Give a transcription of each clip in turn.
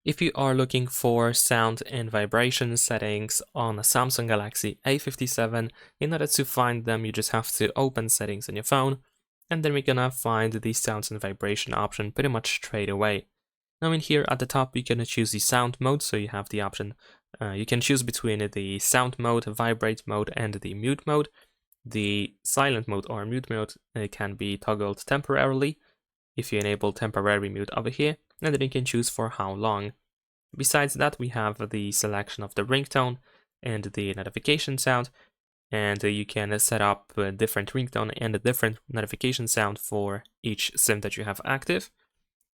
If you are looking for sound and vibration settings on a Samsung Galaxy A57, in order to find them, you just have to open settings on your phone, and then we're gonna find the sounds and vibration option pretty much straight away. Now in here at the top, you're gonna choose the sound mode, so you have the option, you can choose between the sound mode, vibrate mode, and the mute mode. The silent mode or mute mode can be toggled temporarily if you enable temporary mute over here, and then you can choose for how long. Besides that, we have the selection of the ringtone and the notification sound, and you can set up a different ringtone and a different notification sound for each SIM that you have active.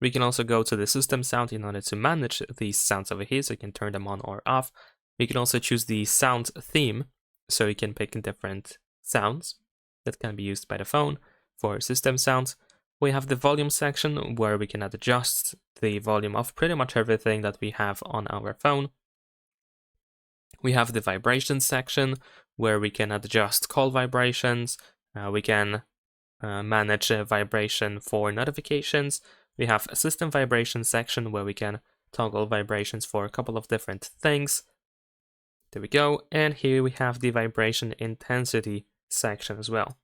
We can also go to the system sound in order to manage these sounds over here, so you can turn them on or off. We can also choose the sound theme, so you can pick different sounds that can be used by the phone for system sounds. We have the volume section where we can adjust the volume of pretty much everything that we have on our phone. We have the vibration section where we can adjust call vibrations. We can manage vibration for notifications. We have a system vibration section where we can toggle vibrations for a couple of different things. There we go. And here we have the vibration intensity section as well.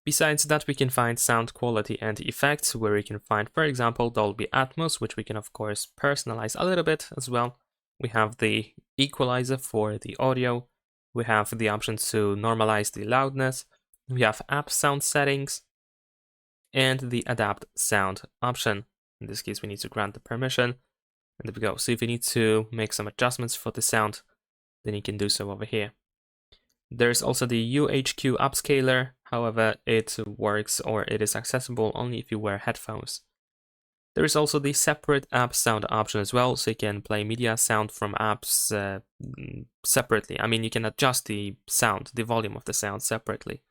Besides that, we can find sound quality and effects, where we can find, for example, Dolby Atmos, which we can of course personalize a little bit as well. We have the equalizer for the audio. We have the option to normalize the loudness. We have app sound settings and the adapt sound option. In this case, we need to grant the permission. And there we go. So if you need to make some adjustments for the sound, then you can do so over here. There's also the UHQ upscaler, however, it works or it is accessible only if you wear headphones. There is also the separate app sound option as well, so you can play media sound from apps separately. I mean, you can adjust the sound, the volume of the sound separately.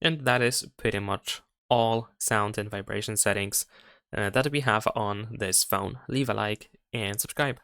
And that is pretty much all sound and vibration settings that we have on this phone. Leave a like and subscribe.